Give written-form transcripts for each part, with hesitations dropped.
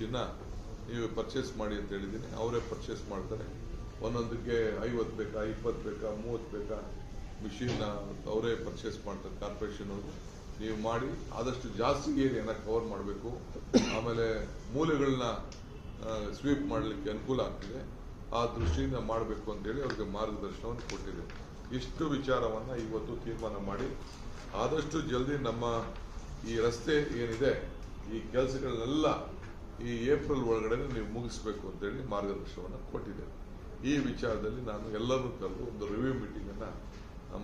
ಮಿಷಿನ್ನ ನೀವು ಪರ್ಚೇಸ್ ಮಾಡಿ ಅಂತ ಹೇಳಿದ್ದೀನಿ. ಅವರೇ ಪರ್ಚೇಸ್ ಮಾಡ್ತಾರೆ. ಒಂದೊಂದಕ್ಕೆ 50 ಬೇಕಾ, 20 ಬೇಕಾ, 30 ಬೇಕಾ ಮಿಷಿನ್ನ ಅವರೇ ಪರ್ಚೇಸ್ ಮಾಡ್ತಾರೆ ಕಾರ್ಪೊರೇಷನ್ ಅವರು. ನೀವು ಮಾಡಿ ಆದಷ್ಟು ಜಾಸ್ತಿ ಏರಿಯಾನ ಕವರ್ ಮಾಡಬೇಕು. ಆಮೇಲೆ ಮೂಲೆಗಳನ್ನ ಸ್ವೀಪ್ ಮಾಡಲಿಕ್ಕೆ ಅನುಕೂಲ ಆಗ್ತಿದೆ. ಆ ದೃಷ್ಟಿಯಿಂದ ಮಾಡಬೇಕು ಅಂತೇಳಿ ಅವ್ರಿಗೆ ಮಾರ್ಗದರ್ಶನವನ್ನು ಕೊಟ್ಟಿದೆ. ಇಷ್ಟು ವಿಚಾರವನ್ನು ಇವತ್ತು ತೀರ್ಮಾನ ಮಾಡಿ ಆದಷ್ಟು ಜಲ್ದಿ ನಮ್ಮ ಈ ರಸ್ತೆ ಏನಿದೆ ಈ ಕೆಲಸಗಳನ್ನೆಲ್ಲ ಈ ಏಪ್ರಿಲ್ ಒಳಗಡೆ ನೀವು ಮುಗಿಸ್ಬೇಕು ಅಂತೇಳಿ ಮಾರ್ಗದರ್ಶನವನ್ನು ಕೊಟ್ಟಿದೆ. ಈ ವಿಚಾರದಲ್ಲಿ ನಾನು ಎಲ್ಲರೂ ಕರೆದು ಒಂದು ರಿವ್ಯೂ ಮೀಟಿಂಗನ್ನು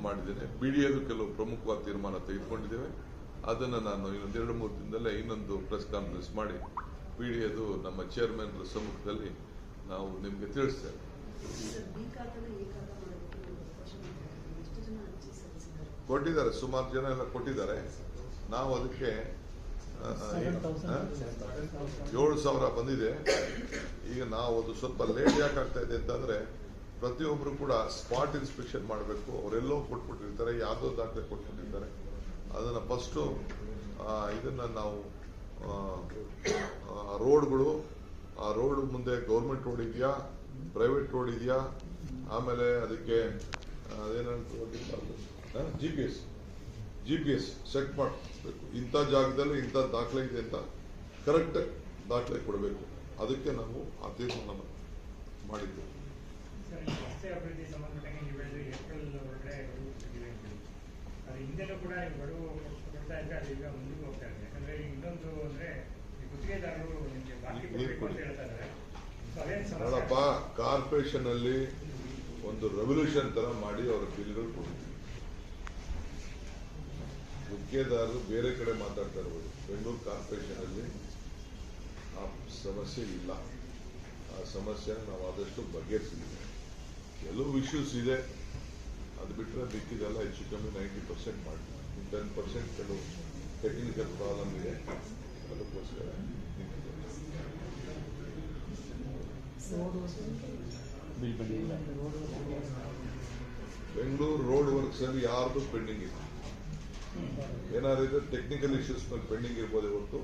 ಮಾಡಿದ್ದೇನೆ. BDAದು ಕೆಲವು ಪ್ರಮುಖವಾದ ತೀರ್ಮಾನ ತೆಗೆದುಕೊಂಡಿದ್ದೇವೆ. ಅದನ್ನು ನಾನು ಇನ್ನೊಂದು 2-3 ದಿನದಲ್ಲೇ ಇನ್ನೊಂದು ಪ್ರೆಸ್ ಕಾನ್ಫರೆನ್ಸ್ ಮಾಡಿ BDAದು ನಮ್ಮ ಚೇರ್ಮನ್ ಸಮ್ಮುಖದಲ್ಲಿ ನಾವು ನಿಮಗೆ ತಿಳಿಸ್ತೇವೆ. ಕೊಟ್ಟಿದ್ದಾರೆ, ಸುಮಾರು ಜನ ಎಲ್ಲ ಕೊಟ್ಟಿದ್ದಾರೆ. ನಾವು ಅದಕ್ಕೆ 7,000 ಬಂದಿದೆ. ಈಗ ನಾವು ಅದು ಸ್ವಲ್ಪ ಲೇಟ್ ಯಾಕೆ ಆಗ್ತಾ ಇದೆ ಅಂತಂದ್ರೆ ಪ್ರತಿಯೊಬ್ಬರು ಕೂಡ ಸ್ಪಾಟ್ ಇನ್ಸ್ಪೆಕ್ಷನ್ ಮಾಡಬೇಕು. ಅವರೆಲ್ಲೋ ಕೊಟ್ಬಿಟ್ಟಿರ್ತಾರೆ, ಯಾವುದೋ ದಾಖಲೆ ಕೊಟ್ಬಿಟ್ಟಿರ್ತಾರೆ. ಅದನ್ನು ಫಸ್ಟು ಇದನ್ನು ನಾವು ರೋಡ್ಗಳು, ಆ ರೋಡ್ ಮುಂದೆ ಗೌರ್ಮೆಂಟ್ ರೋಡ್ ಇದೆಯಾ, ಪ್ರೈವೇಟ್ ರೋಡ್ ಇದೆಯಾ, ಆಮೇಲೆ ಅದಕ್ಕೆ GPS ಸೆಟ್ ಮಾಡಬೇಕು. ಇಂಥ ಜಾಗದಲ್ಲಿ ಇಂಥ ದಾಖಲೆ ಇದೆ ಅಂತ ಕರೆಕ್ಟ್ ದಾಖಲೆ ಕೊಡಬೇಕು. ಅದಕ್ಕೆ ನಾವು ಆ ತೀರ್ಮಾನ ಮಾಡಿದ್ದೇವೆ. ನೋಡಪ್ಪ, ಕಾರ್ಪೊರೇಷನ್ ಅಲ್ಲಿ ಒಂದು ರೆವಲ್ಯೂಷನ್ ತರ ಮಾಡಿ ಅವರ ಬಿಲ್ಗಳು ಕೊಡ್ತೀವಿ. ಗುತ್ತಿಗೆದಾರರು ಬೇರೆ ಕಡೆ ಮಾತಾಡ್ತಾ ಇರ್ಬೋದು. ಬೆಂಗಳೂರು ಕಾರ್ಪೊರೇಷನ್ ಅಲ್ಲಿ ಆ ಸಮಸ್ಯೆ ಇಲ್ಲ. ಆ ಸಮಸ್ಯೆನ ನಾವು ಆದಷ್ಟು ಬಗೆಹರಿಸಿದ್ದೀವಿ. ಕೆಲವು ಇಶ್ಯೂಸ್ ಇದೆ, ಅದು ಬಿಟ್ಟರೆ ಮಿಕ್ಕಿದೆಲ್ಲ ಹೆಚ್ಚು ಕಮ್ಮಿ 90% ಮಾಡ್ತೀವಿ. 10% ಕೆಲವು ಟೆಕ್ನಿಕಲ್ ಪ್ರಾಬ್ಲಮ್ ಇದೆ, ಅದಕ್ಕೋಸ್ಕರ ಬೆಂಗಳೂರು ರೋಡ್ ವರ್ಕ್ಸ್ ಅಲ್ಲಿ ಯಾರ್ದು ಪೆಂಡಿಂಗ್ ಇದೆ. ಏನಾದ್ರು ಟೆಕ್ನಿಕಲ್ ಇಶ್ಯೂಸ್ ಮೇಲೆ ಪೆಂಡಿಂಗ್ ಇರ್ಬೋದೇ ಹೊರತು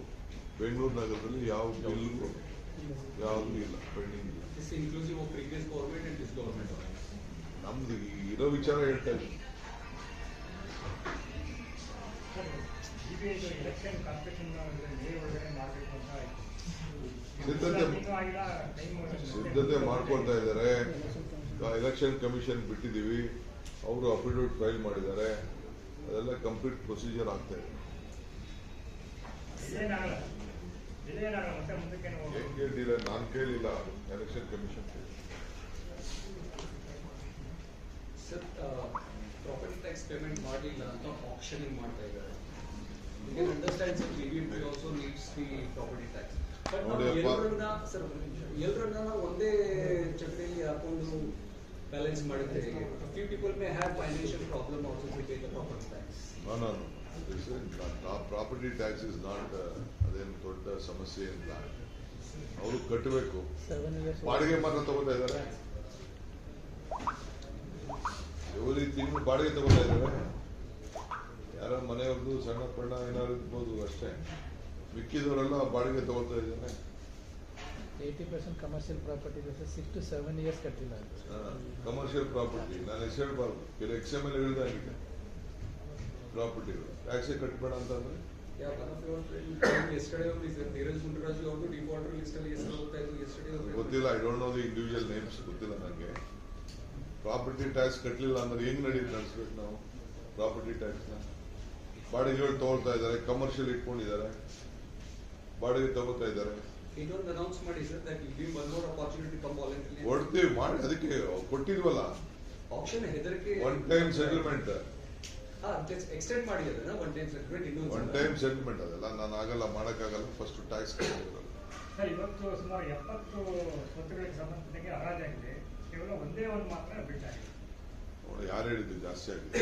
ಬೆಂಗಳೂರು ನಗರದಲ್ಲಿ ಯಾವ ಬಿಲ್ಗೂ ಯಾವುದು ಇಲ್ಲ, ಪೆಂಡಿಂಗ್ ಇಲ್ಲ. ನಮ್ದು ಇರೋ ವಿಚಾರ ಹೇಳ್ತಾ ಇದ್ದೀವಿ. ಸಿದ್ಧತೆ ಮಾಡ್ಕೊಳ್ತಾ ಇದ್ದಾರೆ. ಎಲೆಕ್ಷನ್ ಕಮಿಷನ್ ಬಿಟ್ಟಿದ್ದೀವಿ, ಅವರು ಅಫಿಡವಿಟ್ ಫೈಲ್ ಮಾಡಿದ್ದಾರೆ. ಅದೆಲ್ಲ ಕಂಪ್ಲೀಟ್ ಪ್ರೊಸೀಜರ್ ಆಗ್ತಾ ಇದೆ. ನಾನು ಕೇಳಿಲ್ಲ, election commission sir. Property tax payment ಮಾಡಲಿಲ್ಲ ಅಂತ ಆಕ್ಷನಿಂಗ್ ಮಾಡ್ತಾ ಇದ್ದಾರೆ. ಎಲ್ಲರನ್ನ ಒಂದೇ ಚಕ್ರೆಯಲ್ಲಿ ಹಾಕೊಂಡು ಬ್ಯಾಲೆನ್ಸ್ ಮಾಡಿದ್ರೆ few people may have financial problem also to pay the property tax. Property tax is not ಅದೇನು ದೊಡ್ಡ ಸಮಸ್ಯೆ ಅಂತ. ಅವರು ಕಟ್ಟಬೇಕು. ಬಾಡಿಗೆ ಮಾತ್ರ ತಗೋತಾ ಇದ್ದಾರೆ. ತಿಂಗಳು ಬಾಡಿಗೆ ತಗೋತಾ ಇದ್ದಾರೆ. ಯಾರ ಮನೆಯವ್ರದ್ದು ಸಣ್ಣ ಪಣ್ಣ ಏನಾದ್ರು ಇರ್ಬೋದು ಅಷ್ಟೇ. ಮಿಕ್ಕಿದವರೆಲ್ಲ ಬಾಡಿಗೆ ತಗೋತಾ ಇದ್ದಾರೆ. 80% ಕಮರ್ಷಿಯಲ್ ಪ್ರಾಪರ್ಟಿ 6 to 7 years ಕಟ್ಟಿಲ್ಲ. ಕಮರ್ಷಿಯಲ್ ಪ್ರಾಪರ್ಟಿ ನಾನು ಹೆಸರು ಹೇಳ್ಬಾರ್ದು, ಕೆಲವು XML ಹೇಳಿದಾಗಿದೆ. ಪ್ರಾಪರ್ಟಿಗಳು ಟ್ಯಾಕ್ಸ್ ಕಟ್ಟಬೇಡ ಅಂತಂದ್ರೆ ಗೊತ್ತಿಲ್ಲ. I don't know the individual names, ಗೊತ್ತಿಲ್ಲ ನನಗೆ. ಪ್ರಾಪರ್ಟಿ ಟ್ಯಾಕ್ಸ್ ಕಟ್ಟಲಿಲ್ಲ ಅಂದ್ರೆ ಹೆಂಗ್ ನಡೆಸ್ಬೇಕು ನಾವು ಪ್ರಾಪರ್ಟಿ ಟ್ಯಾಕ್ಸ್ ನ? ಬಾಡಿಗೆಗಳು ತಗೊಳ್ತಾ ಇದ್ದಾರೆ, ಕಮರ್ಷಿಯಲ್ ಇಟ್ಕೊಂಡಿದ್ದಾರೆ, ಬಾಡಿಗೆ ತಗೋತಾ ಇದ್ದಾರೆ. ಕೊಡ್ತೀವಿ ಮಾಡಿ, ಅದಕ್ಕೆ ಕೊಟ್ಟಿದ್ವಲ್ಲ one time settlement. One time settlement ಅದೆಲ್ಲ ನಾನು ಆಗಲ್ಲ, ಮಾಡಕ್ಕಾಗಲ್ಲ. ಫಸ್ಟ್ ಟ್ಯಾಕ್ಸ್ ಕಟ್ಟಿದ್ರು. ಇವತ್ತು ಸುಮಾರು 70 ಸ್ವತ್ತುಗಳಿಗೆ ಸಂಬಂಧಪಟ್ಟಂಗೆ ಹರಾಜಾಗಿದೆ. ಕೇವಲ ಒಂದೇ ಒಂದು ಮಾತ್ರ ಬಿಟ್ಟಾಗಿದೆ. ನೋಡಿ, ಯಾರು ಹೇಳಿದ್ದು ಜಾಸ್ತಿ ಆಗಿದೆ?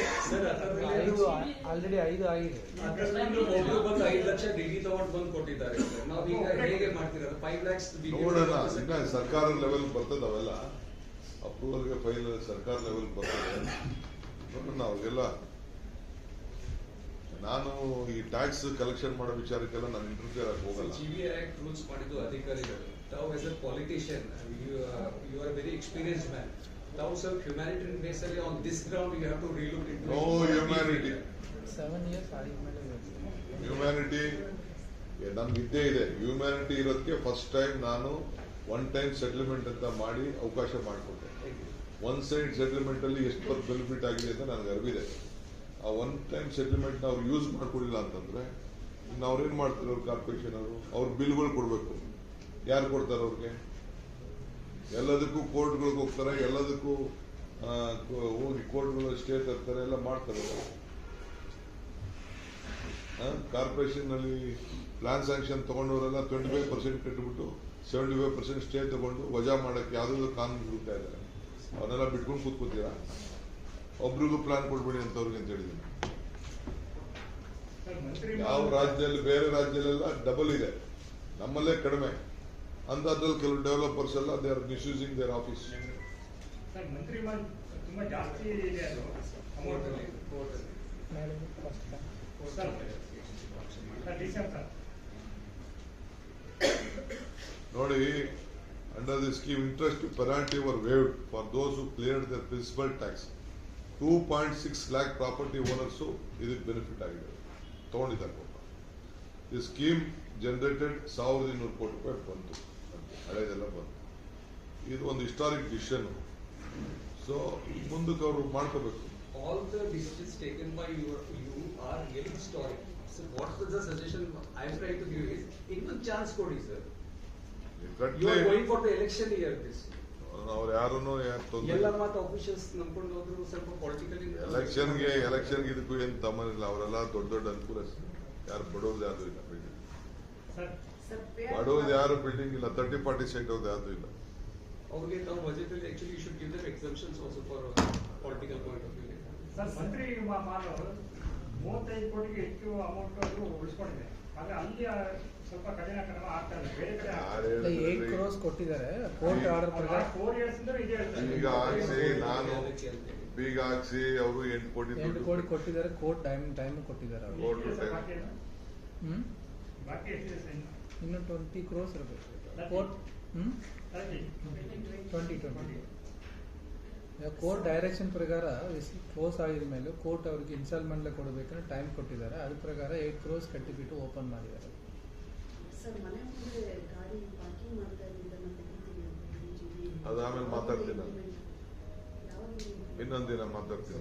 ಆಲ್ರೆಡಿ 5 ಆಗಿದೆ. 5 ಲಕ್ಷ ಡಿಡಿ ತಗೊಂಡು ಬಂದು ಕೊಟ್ಟಿದ್ದಾರೆ. ನಾವೀಗ ಹೇಗೆ ಮಾಡ್ತಿರೋದು? 5 lakhs ನೋಡೋಣ. ಇನ್ನ ಸರ್ಕಾರ ಲೆವೆಲ್ ಬರ್ತದೆ, ಅವೆಲ್ಲ ಅಪ್ರೂವಲ್ಗೆ ಫೈಲ್ ಸರ್ಕಾರ ಲೆವೆಲ್ ಬರ್ತದೆ. ನೋಡೋಣ. ಅವಾಗೆಲ್ಲ ನಾನು ಈ ಟ್ಯಾಕ್ಸ್ ಕಲೆಕ್ಷನ್ ಮಾಡೋ ವಿಚಾರಕ್ಕೆಲ್ಲ ನಾನು ಇಂಟರ್ಫಿಯರ್ ಆಗಿ ಹೋಗಲ್ಲ. GBI Act rules ಮಾಡಿದ್ದು ಅಧಿಕಾರಿಗಳು. ತಾವು as a politician, you are a very experienced man. ತಾವು ಸ್ವಲ್ಪ humanitarian base ಅಲ್ಲಿ on this ground you have to relook into. No humanity. 7 years ಆದ್ಮೇಲೆ ಹ್ಯೂಮ್ಯಾನಿಟಿ ನಮ್ಗೆ ಇದ್ದೇ ಇದೆ. ಹ್ಯೂಮ್ಯಾನಿಟಿ ಇರೋದಕ್ಕೆ ಫಸ್ಟ್ ಟೈಮ್ ನಾನು ಒನ್ ಟೈಮ್ ಸೆಟಲ್ಮೆಂಟ್ ಅಂತ ಮಾಡಿ ಅವಕಾಶ ಮಾಡಿಕೊಟ್ಟೆ. ಒನ್ ಸೈಡ್ ಸೆಟಲ್ಮೆಂಟ್ ಅಲ್ಲಿ ಎಷ್ಟು ಬೆನಿಫಿಟ್ ಆಗಿದೆ ಅಂತ ನನಗೆ ಅರಿವಿದೆ. ಆ ಒನ್ ಟೈಮ್ ಸೆಟಲ್ಮೆಂಟ್ ನ ಅವ್ರು ಯೂಸ್ ಮಾಡ್ಕೊಡಿಲ್ಲ ಅಂತಂದ್ರೆ ಇನ್ನು ಅವ್ರೇನ್ ಮಾಡ್ತಾರೆ? ಅವ್ರು ಕಾರ್ಪೊರೇಷನ್ ಅವರು ಅವ್ರ ಬಿಲ್ಗಳು ಕೊಡ್ಬೇಕು. ಯಾರು ಕೊಡ್ತಾರೆ ಅವ್ರಿಗೆ? ಎಲ್ಲದಕ್ಕೂ ಕೋರ್ಟ್ಗಳಿಗೆ ಹೋಗ್ತಾರೆ, ಎಲ್ಲದಕ್ಕೂ ಹೋಗಿ ಕೋರ್ಟ್ಗಳು ಸ್ಟೇ ತರ್ತಾರೆ, ಎಲ್ಲ ಮಾಡ್ತಾರೆ. ಕಾರ್ಪೊರೇಷನ್ ನಲ್ಲಿ ಪ್ಲಾನ್ ಸ್ಯಾಂಕ್ಷನ್ ತಗೊಂಡವರೆಲ್ಲ 25% ಕಟ್ಟಿಬಿಟ್ಟು 75% ಸ್ಟೇ ತಗೊಂಡು ವಜಾ ಮಾಡಕ್ಕೆ ಯಾವ್ದಾದ್ರು ಕಾನೂನು ಹುಡುಕ್ತಾ ಇದ್ದಾರೆ. ಅವನ್ನೆಲ್ಲ ಬಿಟ್ಕೊಂಡು ಕೂತ್ಕೋತೀರಾ? ಒಬ್ರಿಗೂ ಪ್ಲಾನ್ ಕೊಡ್ಬೇಡಿ ಅಂತವ್ರಿಗೆ ಅಂತ ಹೇಳಿದ್ದೀನಿ. ಯಾವ ರಾಜ್ಯದಲ್ಲಿ ಬೇರೆ ರಾಜ್ಯದಲ್ಲೆಲ್ಲ ಡಬಲ್ ಇದೆ, ನಮ್ಮಲ್ಲೇ ಕಡಿಮೆ. ಅಂಥದ್ರಲ್ಲಿ ಕೆಲವು ಡೆವಲಪರ್ಸ್ ಎಲ್ಲ they are misusing their office. Sir ಮಂತ್ರಿ ತುಂಬಾ ಜಾಸ್ತಿ ಇದೆ ಅದು ಅಮೌಂಟ್ ಅಲ್ಲಿ. ಮೇಲೆ ಫಸ್ಟ್ ಸರ್ ಡಿಸೆಂಬರ್ ನೋಡಿ, under the scheme interest penalty were waived for those who cleared their principal tax. 2.6 lakh property owners ಇದಕ್ಕೆ ಬೆನಿಫಿಟ್ ಆಗಿದೆ, ತಗೊಂಡಿದ್ದಾರೆ. ಈ ಸ್ಕೀಮ್ ಜನರೇಟೆಡ್ 1200 ಕೋಟಿ ರೂಪಾಯಿ ಬಂತು, ಹಳೆದೆಲ್ಲ ಬಂತು. ಇದು ಒಂದು ಹಿಸ್ಟಾರಿಕ್ ಡಿಸಿಷನ್. ಸೊ ಮುಂದಕ್ಕೆ ಅವರು ಮಾಡ್ಕೋಬೇಕು. All the decisions taken by you are really historic. So what is the suggestion I am trying to give is, ಇನ್ನೊಂದು ಚಾನ್ಸ್ ಕೊಡಿ sir. You are going for the election year this. ಅವ್ರು ಯಾರನ್ನು ಎಲ್ಲ ಮಾತು officials ನಂಬ್ಕೊಂಡು ಹೋದ್ರು ಸ್ವಲ್ಪ politically ಎಲೆಕ್ಷನ್ಗೆ ಇದಕ್ಕೂ ಏನು ತಮ್ಮನಿಲ್ಲ. ಅವರೆಲ್ಲ ದೊಡ್ಡ ದೊಡ್ಡ ಅನುಕೂಲ. ಯಾರು ಬಡವ್ರದ್ದು ಯಾರು ಇಲ್ಲ ಬಿಲ್ಡಿಂಗ್, ಬಡವ್ರದ್ದು ಯಾರು ಬಿಲ್ಡಿಂಗ್ ಇಲ್ಲ. 30-40 ಸೈಟ್ ಅವ್ರದ್ದು ಯಾವ್ದು ಇಲ್ಲ. ಅವ್ರಿಗೆ ತಾವು ಬಜೆಟ್ ಅಲ್ಲಿ actually you should give them exemptions also for political point of view. Sir ಮಂತ್ರಿ ಮಾಲು 35 ಕೋಟಿಗೆ ಹೆಚ್ಚು ಅಮೌಂಟ್ ಅದು ಉಳಿಸ್ಕೊಂಡಿದೆ. ಆದ್ರೆ ಅಲ್ಲಿ ಸ್ವಲ್ಪ ಕಠಿಣ ಕ್ರಮ ಆಗ್ತಾ ಇದೆ. ಬೇರೆ ಕಡೆ ಯಾರು 8 crores ಕೊಟ್ಟಿದ್ದಾರೆ ಕೋರ್ಟ್ ಆರ್ಡರ್ ಪ್ರಕಾರ. 4 years ಇಂದ ಇದೆ ಹೇಳ್ತಾರೆ. ಈಗ ಹಾಕ್ಸಿ, ನಾನು ಬೀಗ ಹಾಕ್ಸಿ, ಅವರು 8 ಕೋಟಿ 8 ಕೋಟಿ ಕೊಟ್ಟಿದ್ದಾರೆ. ಕೋರ್ಟ್ ಟೈಮ್ ಕೊಟ್ಟಿದ್ದಾರೆ ಅವರು. ಕೋರ್ಟ್ ಬಾಕಿ ಏನು? ಹ್ಮ್ ಬಾಕಿ ಎಷ್ಟಿದೆ ಸರ್ ಇನ್ನು? ಇನ್ನು 20 crores ಇರಬೇಕು. ಕೋರ್ಟ್ 2020 ಕೋರ್ಟ್ ಡೈರೆಕ್ಷನ್ ಪ್ರಕಾರ ಕ್ಲೋಸ್ ಆಗಿದ ಮೇಲೆ ಕೋರ್ಟ್ ಅವ್ರಿಗೆ ಇನ್ಸ್ಟಾಲ್ಮೆಂಟ್ ಕೊಡಬೇಕಂದ್ರೆ ಟೈಮ್ ಕೊಟ್ಟಿದ್ದಾರೆ. ಅದ್ರ ಪ್ರಕಾರ 8 crores ಕಟ್ಟಿಬಿಟ್ಟು ಓಪನ್ ಮಾಡಿದ್ದಾರೆ. ಸರ್ ಮನೆ ಮುಂದೆ ಗಾಡಿ ಪಾರ್ಕಿಂಗ್ ಮಾಡ್ತಾ ಇದ್ದಿದ್ದನ್ನ ತೆಗಿತೀವಿ. ಅದಾದ್ಮೇಲೆ ಮಾತಾಡ್ತೀನಿ. ಇನ್ನೊಂದು ದಿನ ಮಾತಾಡ್ತೀನಿ.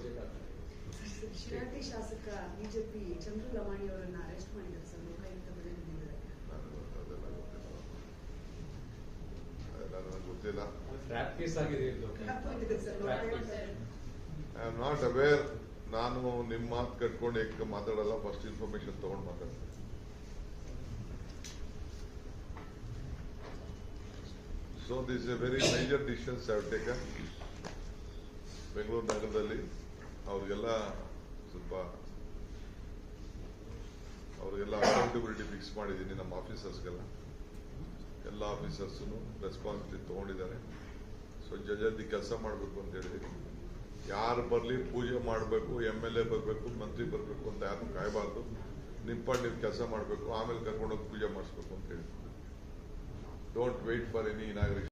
ಶಿರಾಟಿ ಶಾಸಕ ಬಿಜೆಪಿ ಚಂದ್ರು ಲಮಾಣಿ ಅವರನ್ನ ಅರೆಸ್ಟ್ ಮಾಡಿದ್ದಾರೆ ಸರ್, ಲೋಕಾಯುಕ್ತ ಬದಲಿದ್ದಾರೆ. ನನಗೆ ಗೊತ್ತಿಲ್ಲ. ಟ್ರ್ಯಾಪ್ ಕೇಸ್ ಆಗಿದೆ ಇದು. I am not aware. ನಾನು ನಿಮ್ಮ ಮಾತು ಕಟ್ಕೊಂಡು ಏಕ ಮಾತಾಡಲ್ಲ. ಫಸ್ಟ್ ಇನ್ಫಾರ್ಮೇಶನ್ ತಗೊಂಡು ಮಾತಾಡ್ತೀನಿ. So this A very major decisions have taken. Bengaluru ನಗರದಲ್ಲಿ ಅವ್ರಿಗೆಲ್ಲ ಸ್ವಲ್ಪ ಅಕೌಂಟಬಿಲಿಟಿ ಫಿಕ್ಸ್ ಮಾಡಿದ್ದೀನಿ. ನಮ್ಮ ಆಫೀಸರ್ಸ್ಗೆಲ್ಲ ಎಲ್ಲ ಆಫೀಸರ್ಸು ರೆಸ್ಪಾನ್ಸಿಬಿಲಿಟಿ ತಗೊಂಡಿದ್ದಾರೆ. ಸೊ ಜಲ್ದಿ ಕೆಲಸ ಮಾಡಬೇಕು ಅಂತ ಹೇಳಿದ್ದೀನಿ. ಯಾರು ಬರಲಿ ಪೂಜೆ ಮಾಡಬೇಕು, MLA ಬರಬೇಕು, ಮಂತ್ರಿ ಬರಬೇಕು ಅಂತ ಯಾರು ಕಾಯಬಾರ್ದು. ನಿಂಪಾಡು ನೀವು ಕೆಲಸ ಮಾಡಬೇಕು, ಆಮೇಲೆ ಕರ್ಕೊಂಡೋಗಿ ಪೂಜೆ ಮಾಡಿಸ್ಬೇಕು ಅಂತ ಹೇಳಿ. Don't wait for any inauguration.